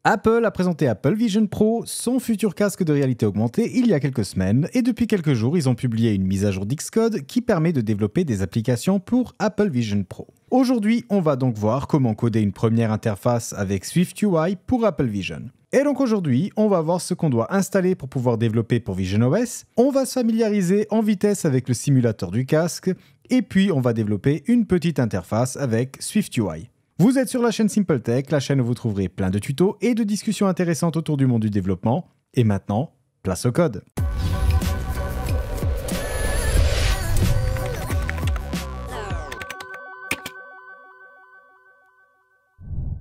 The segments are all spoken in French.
Apple a présenté Apple Vision Pro, son futur casque de réalité augmentée, il y a quelques semaines, et depuis quelques jours, ils ont publié une mise à jour d'Xcode qui permet de développer des applications pour Apple Vision Pro. Aujourd'hui, on va donc voir comment coder une première interface avec SwiftUI pour Apple Vision. Et donc aujourd'hui, on va voir ce qu'on doit installer pour pouvoir développer pour visionOS, on va se familiariser en vitesse avec le simulateur du casque, et puis on va développer une petite interface avec SwiftUI. Vous êtes sur la chaîne SimpleTech, la chaîne où vous trouverez plein de tutos et de discussions intéressantes autour du monde du développement. Et maintenant, place au code.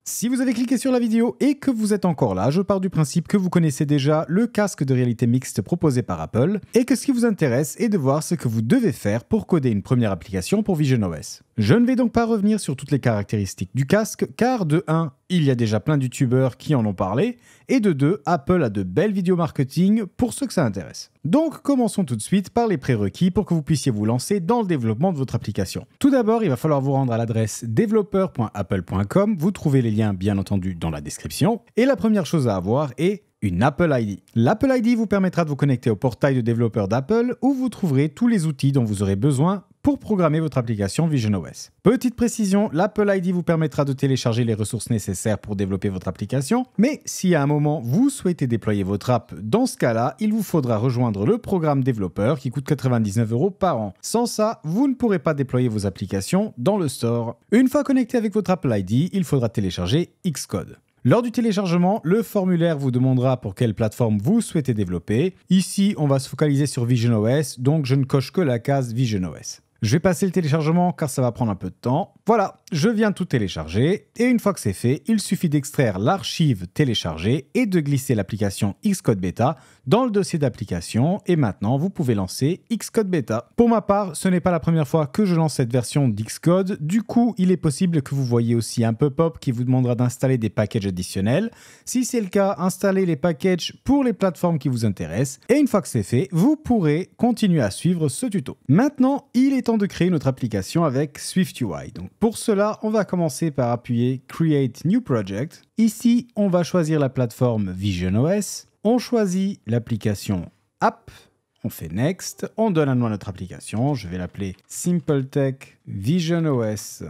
Si vous avez cliqué sur la vidéo et que vous êtes encore là, je pars du principe que vous connaissez déjà le casque de réalité mixte proposé par Apple et que ce qui vous intéresse est de voir ce que vous devez faire pour coder une première application pour visionOS. Je ne vais donc pas revenir sur toutes les caractéristiques du casque car de 1, il y a déjà plein de youtubeurs qui en ont parlé et de 2, Apple a de belles vidéos marketing pour ceux que ça intéresse. Donc commençons tout de suite par les prérequis pour que vous puissiez vous lancer dans le développement de votre application. Tout d'abord, il va falloir vous rendre à l'adresse developer.apple.com, vous trouvez les liens bien entendu dans la description, et la première chose à avoir est une Apple ID. L'Apple ID vous permettra de vous connecter au portail de développeurs d'Apple où vous trouverez tous les outils dont vous aurez besoin pour programmer votre application visionOS. Petite précision, l'Apple ID vous permettra de télécharger les ressources nécessaires pour développer votre application, mais si à un moment vous souhaitez déployer votre app, dans ce cas-là, il vous faudra rejoindre le programme développeur qui coûte 99 € par an. Sans ça, vous ne pourrez pas déployer vos applications dans le store. Une fois connecté avec votre Apple ID, il faudra télécharger Xcode. Lors du téléchargement, le formulaire vous demandera pour quelle plateforme vous souhaitez développer. Ici, on va se focaliser sur visionOS, donc je ne coche que la case visionOS. Je vais passer le téléchargement car ça va prendre un peu de temps. Voilà, je viens tout télécharger et une fois que c'est fait, il suffit d'extraire l'archive téléchargée et de glisser l'application Xcode Beta dans le dossier d'application et maintenant vous pouvez lancer Xcode Beta. Pour ma part, ce n'est pas la première fois que je lance cette version d'Xcode, du coup il est possible que vous voyez aussi un pop-up qui vous demandera d'installer des packages additionnels. Si c'est le cas, installez les packages pour les plateformes qui vous intéressent et une fois que c'est fait, vous pourrez continuer à suivre ce tuto. Maintenant, il est temps de créer notre application avec SwiftUI. Donc pour cela, on va commencer par appuyer Create New Project. Ici, on va choisir la plateforme visionOS. On choisit l'application App. On fait Next. On donne un nom à notre application. Je vais l'appeler SimpleTech visionOS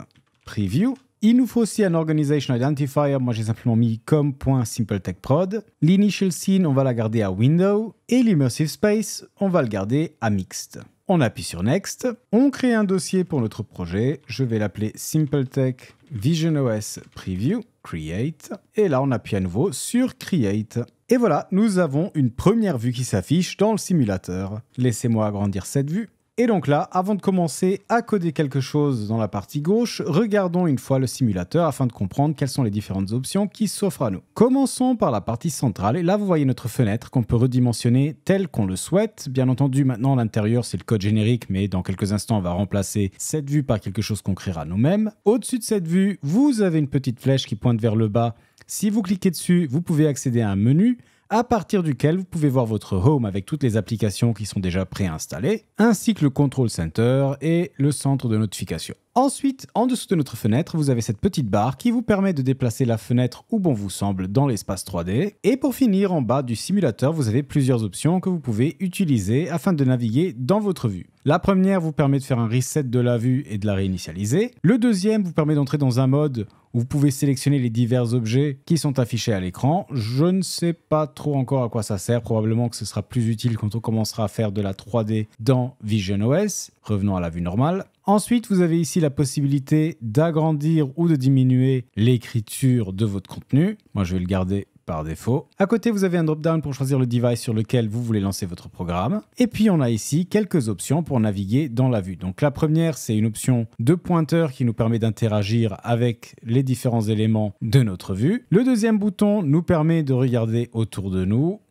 Preview. Il nous faut aussi un Organization Identifier. Moi, j'ai simplement mis com.simpletechprod. L'Initial Scene, on va la garder à Window. Et l'Immersive Space, on va le garder à Mixed. On appuie sur Next, on crée un dossier pour notre projet, je vais l'appeler SimpleTech visionOS Preview, Create, et là on appuie à nouveau sur Create. Et voilà, nous avons une première vue qui s'affiche dans le simulateur. Laissez-moi agrandir cette vue. Et donc là, avant de commencer à coder quelque chose dans la partie gauche, regardons une fois le simulateur afin de comprendre quelles sont les différentes options qui s'offrent à nous. Commençons par la partie centrale, et là vous voyez notre fenêtre qu'on peut redimensionner tel qu'on le souhaite. Bien entendu, maintenant l'intérieur c'est le code générique, mais dans quelques instants on va remplacer cette vue par quelque chose qu'on créera nous-mêmes. Au-dessus de cette vue, vous avez une petite flèche qui pointe vers le bas. Si vous cliquez dessus, vous pouvez accéder à un menu, à partir duquel vous pouvez voir votre Home avec toutes les applications qui sont déjà préinstallées, ainsi que le Control Center et le centre de notification. Ensuite, en dessous de notre fenêtre, vous avez cette petite barre qui vous permet de déplacer la fenêtre où bon vous semble dans l'espace 3D. Et pour finir, en bas du simulateur, vous avez plusieurs options que vous pouvez utiliser afin de naviguer dans votre vue. La première vous permet de faire un reset de la vue et de la réinitialiser. Le deuxième vous permet d'entrer dans un mode où vous pouvez sélectionner les divers objets qui sont affichés à l'écran. Je ne sais pas trop encore à quoi ça sert. Probablement que ce sera plus utile quand on commencera à faire de la 3D dans visionOS. Revenons à la vue normale. Ensuite, vous avez ici la possibilité d'agrandir ou de diminuer l'écriture de votre contenu. Moi, je vais le garder par défaut. À côté, vous avez un drop-down pour choisir le device sur lequel vous voulez lancer votre programme. Et puis, on a ici quelques options pour naviguer dans la vue. Donc, la première, c'est une option de pointeur qui nous permet d'interagir avec les différents éléments de notre vue. Le deuxième bouton nous permet de regarder autour de nous.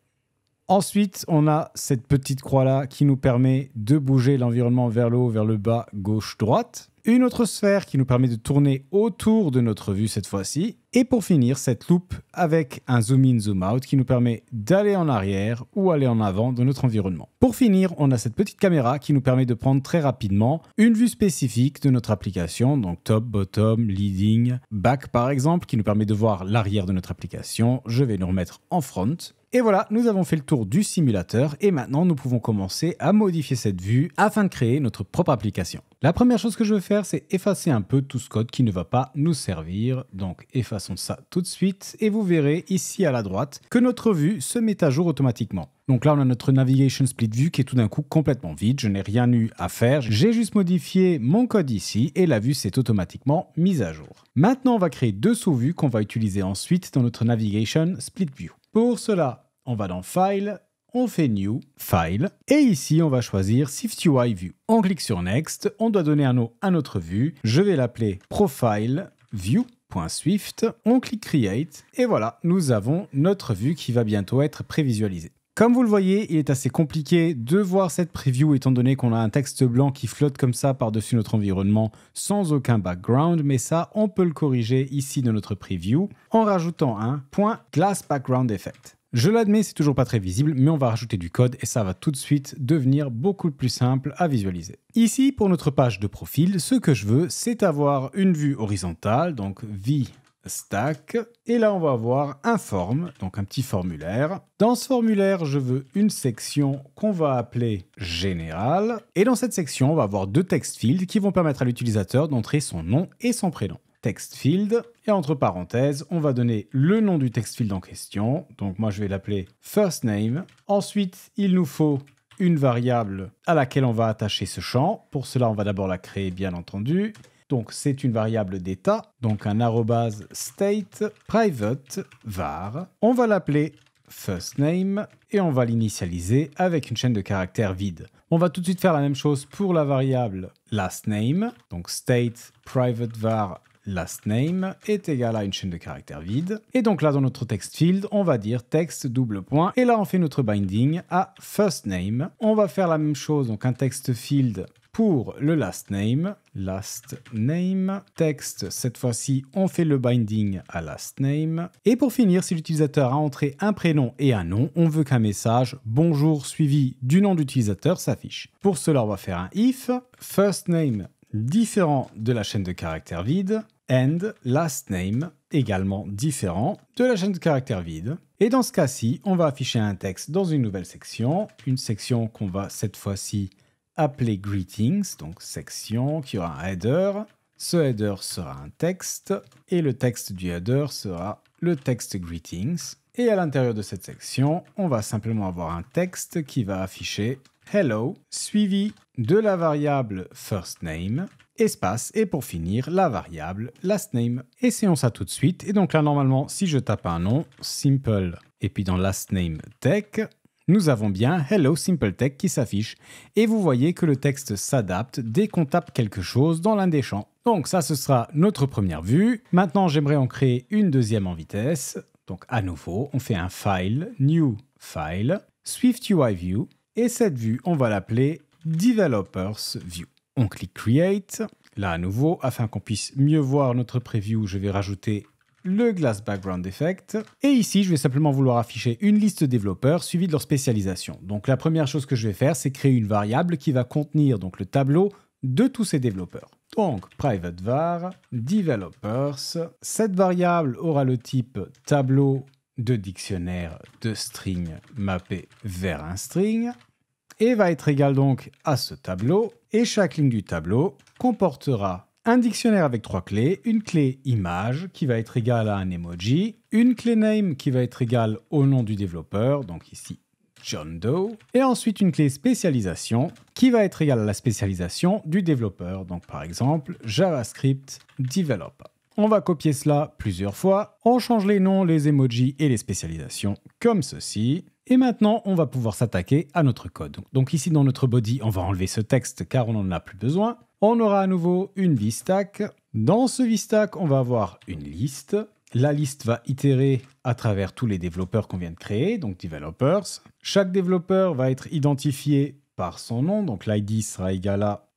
Ensuite, on a cette petite croix-là qui nous permet de bouger l'environnement vers le haut, vers le bas, gauche, droite. Une autre sphère qui nous permet de tourner autour de notre vue cette fois-ci. Et pour finir, cette loupe avec un zoom in, zoom out qui nous permet d'aller en arrière ou aller en avant de notre environnement. Pour finir, on a cette petite caméra qui nous permet de prendre très rapidement une vue spécifique de notre application, donc top, bottom, leading, back par exemple, qui nous permet de voir l'arrière de notre application. Je vais nous remettre en front. Et voilà, nous avons fait le tour du simulateur et maintenant nous pouvons commencer à modifier cette vue afin de créer notre propre application. La première chose que je vais faire, c'est effacer un peu tout ce code qui ne va pas nous servir. Donc effaçons ça tout de suite et vous verrez ici à la droite que notre vue se met à jour automatiquement. Donc là, on a notre Navigation Split View qui est tout d'un coup complètement vide. Je n'ai rien eu à faire. J'ai juste modifié mon code ici et la vue s'est automatiquement mise à jour. Maintenant, on va créer deux sous-vues qu'on va utiliser ensuite dans notre Navigation Split View. Pour cela, on va dans File, on fait New, File, et ici, on va choisir SwiftUI View. On clique sur Next, on doit donner un nom à notre vue. Je vais l'appeler Profile View.swift. On clique Create, et voilà, nous avons notre vue qui va bientôt être prévisualisée. Comme vous le voyez, il est assez compliqué de voir cette preview étant donné qu'on a un texte blanc qui flotte comme ça par-dessus notre environnement sans aucun background, mais ça, on peut le corriger ici dans notre preview en rajoutant un .glass background effect. Je l'admets, c'est toujours pas très visible, mais on va rajouter du code et ça va tout de suite devenir beaucoup plus simple à visualiser. Ici, pour notre page de profil, ce que je veux, c'est avoir une vue horizontale, donc Stack, et là on va avoir un form, donc un petit formulaire. Dans ce formulaire, je veux une section qu'on va appeler Général, et dans cette section, on va avoir deux text fields qui vont permettre à l'utilisateur d'entrer son nom et son prénom. Text field, et entre parenthèses, on va donner le nom du text field en question, donc moi je vais l'appeler first name. Ensuite, il nous faut une variable à laquelle on va attacher ce champ. Pour cela, on va d'abord la créer, bien entendu. Donc, c'est une variable d'état, donc un arrobase state private var. On va l'appeler firstName et on va l'initialiser avec une chaîne de caractères vide. On va tout de suite faire la même chose pour la variable lastName, donc state private var lastName est égal à une chaîne de caractères vide. Et donc là, dans notre text field, on va dire text double point. Et là, on fait notre binding à firstName. On va faire la même chose, donc un text field pour le lastName text, cette fois-ci, on fait le binding à lastName. Et pour finir, si l'utilisateur a entré un prénom et un nom, on veut qu'un message bonjour suivi du nom d'utilisateur s'affiche. Pour cela, on va faire un if firstName différent de la chaîne de caractères vide and lastName également différent de la chaîne de caractères vide. Et dans ce cas-ci, on va afficher un texte dans une nouvelle section, une section qu'on va cette fois-ci appeler Greetings, donc section qui aura un header. Ce header sera un texte et le texte du header sera le texte Greetings. Et à l'intérieur de cette section, on va simplement avoir un texte qui va afficher Hello, suivi de la variable firstName, espace, et pour finir, la variable lastName. Essayons ça tout de suite. Et donc là, normalement, si je tape un nom, simple, et puis dans lastName tech, nous avons bien Hello Simple Tech qui s'affiche. Et vous voyez que le texte s'adapte dès qu'on tape quelque chose dans l'un des champs. Donc ça, ce sera notre première vue. Maintenant, j'aimerais en créer une deuxième en vitesse. Donc à nouveau, on fait un File, New File, SwiftUI View. Et cette vue, on va l'appeler Developers View. On clique Create. Là, à nouveau, afin qu'on puisse mieux voir notre preview, je vais rajouter le Glass Background Effect. Et ici, je vais simplement vouloir afficher une liste de développeurs suivie de leur spécialisation. Donc la première chose que je vais faire, c'est créer une variable qui va contenir donc, le tableau de tous ces développeurs. Donc, private var developers. Cette variable aura le type tableau de dictionnaire de string mappé vers un string et va être égal donc à ce tableau. Et chaque ligne du tableau comportera un dictionnaire avec 3 clés, une clé image qui va être égale à un emoji, une clé name qui va être égale au nom du développeur, donc ici John Doe, et ensuite une clé spécialisation qui va être égale à la spécialisation du développeur, donc par exemple JavaScript Developer. On va copier cela plusieurs fois, on change les noms, les emojis et les spécialisations comme ceci. Et maintenant, on va pouvoir s'attaquer à notre code. Donc ici, dans notre body, on va enlever ce texte car on n'en a plus besoin. On aura à nouveau une vstack. Dans ce vstack, on va avoir une liste. La liste va itérer à travers tous les développeurs qu'on vient de créer, donc developers. Chaque développeur va être identifié par son nom, donc l'id sera égal à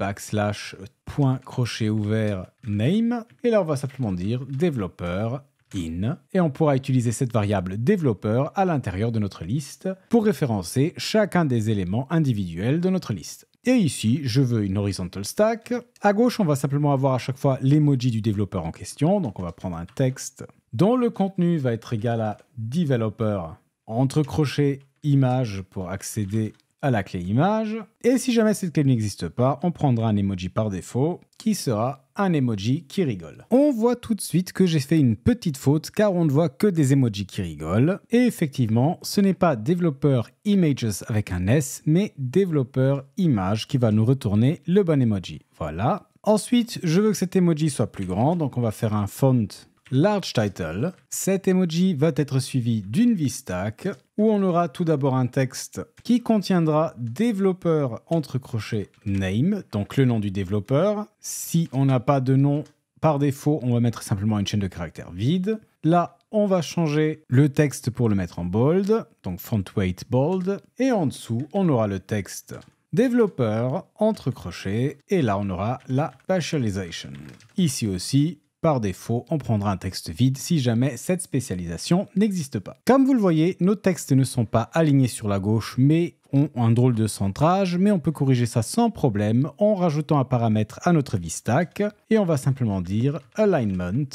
\point crochet ouvert name. Et là, on va simplement dire développeur in et on pourra utiliser cette variable développeur à l'intérieur de notre liste pour référencer chacun des éléments individuels de notre liste. Et ici, je veux une horizontal stack. À gauche, on va simplement avoir à chaque fois l'emoji du développeur en question. Donc, on va prendre un texte dont le contenu va être égal à developer entre crochets image pour accéder à la clé image. Et si jamais cette clé n'existe pas, on prendra un emoji par défaut qui sera un emoji qui rigole. On voit tout de suite que j'ai fait une petite faute car on ne voit que des emojis qui rigolent. Et effectivement, ce n'est pas developer images avec un S, mais developer image qui va nous retourner le bon emoji. Voilà. Ensuite, je veux que cet emoji soit plus grand, donc on va faire un font large title. Cet emoji va être suivi d'une VStack où on aura tout d'abord un texte qui contiendra développeur entre crochets name, donc le nom du développeur. Si on n'a pas de nom par défaut, on va mettre simplement une chaîne de caractères vide. Là, on va changer le texte pour le mettre en bold, donc font weight bold. Et en dessous, on aura le texte développeur entre crochets. Et là, on aura la partialization. Ici aussi, par défaut, on prendra un texte vide si jamais cette spécialisation n'existe pas. Comme vous le voyez, nos textes ne sont pas alignés sur la gauche, mais ont un drôle de centrage, mais on peut corriger ça sans problème en rajoutant un paramètre à notre VStack, et on va simplement dire alignment,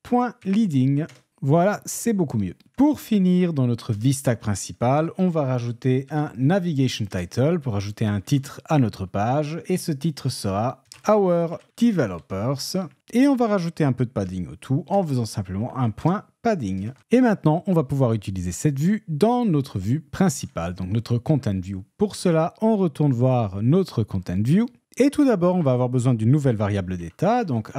point leading. Voilà, c'est beaucoup mieux. Pour finir, dans notre VStack principal, on va rajouter un navigation title pour ajouter un titre à notre page, et ce titre sera Our Developers, et on va rajouter un peu de padding au tout en faisant simplement un point padding. Et maintenant, on va pouvoir utiliser cette vue dans notre vue principale, donc notre content view. Pour cela, on retourne voir notre content view. Et tout d'abord, on va avoir besoin d'une nouvelle variable d'état, donc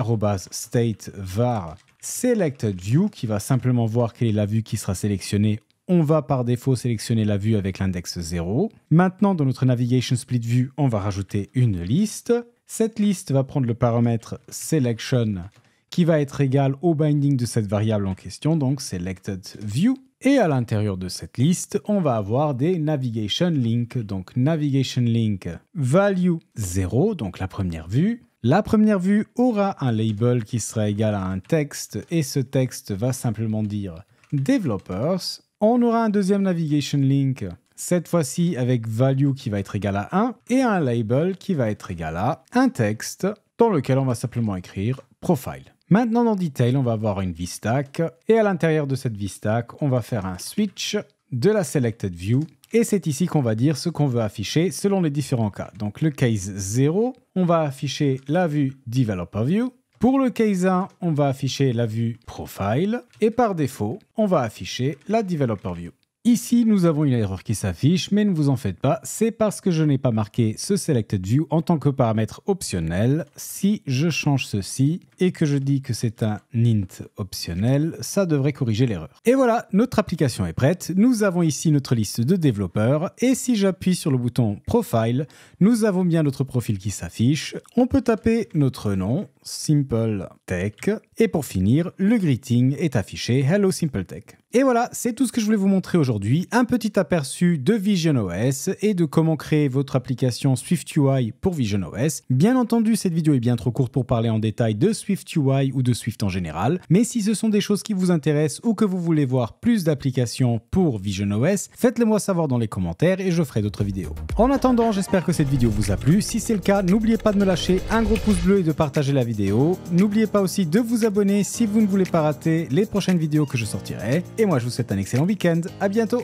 @state var selected view, qui va simplement voir quelle est la vue qui sera sélectionnée. On va par défaut sélectionner la vue avec l'index 0. Maintenant, dans notre navigation split view, on va rajouter une liste. Cette liste va prendre le paramètre selection qui va être égal au binding de cette variable en question, donc selected view. Et à l'intérieur de cette liste, on va avoir des navigation link. Donc navigation link value 0, donc la première vue. La première vue aura un label qui sera égal à un texte et ce texte va simplement dire developers. On aura un deuxième navigation link, cette fois-ci avec value qui va être égal à 1 et un label qui va être égal à un texte dans lequel on va simplement écrire profile. Maintenant dans Detail, on va avoir une VStack et à l'intérieur de cette VStack, on va faire un switch de la Selected View et c'est ici qu'on va dire ce qu'on veut afficher selon les différents cas. Donc le case 0, on va afficher la vue Developer View. Pour le case 1, on va afficher la vue Profile et par défaut, on va afficher la Developer View. Ici, nous avons une erreur qui s'affiche, mais ne vous en faites pas, c'est parce que je n'ai pas marqué ce Selected View en tant que paramètre optionnel. Si je change ceci et que je dis que c'est un int optionnel, ça devrait corriger l'erreur. Et voilà, notre application est prête. Nous avons ici notre liste de développeurs et si j'appuie sur le bouton Profile, nous avons bien notre profil qui s'affiche. On peut taper notre nom, Simple Tech, et pour finir, le greeting est affiché Hello Simple Tech. Et voilà, c'est tout ce que je voulais vous montrer aujourd'hui, un petit aperçu de VisionOS et de comment créer votre application SwiftUI pour VisionOS. Bien entendu, cette vidéo est bien trop courte pour parler en détail de SwiftUI ou de Swift en général, mais si ce sont des choses qui vous intéressent ou que vous voulez voir plus d'applications pour VisionOS, faites-le moi savoir dans les commentaires et je ferai d'autres vidéos. En attendant, j'espère que cette vidéo vous a plu. Si c'est le cas, n'oubliez pas de me lâcher un gros pouce bleu et de partager la vidéo. N'oubliez pas aussi de vous abonner si vous ne voulez pas rater les prochaines vidéos que je sortirai. Et moi, je vous souhaite un excellent week-end. À bientôt!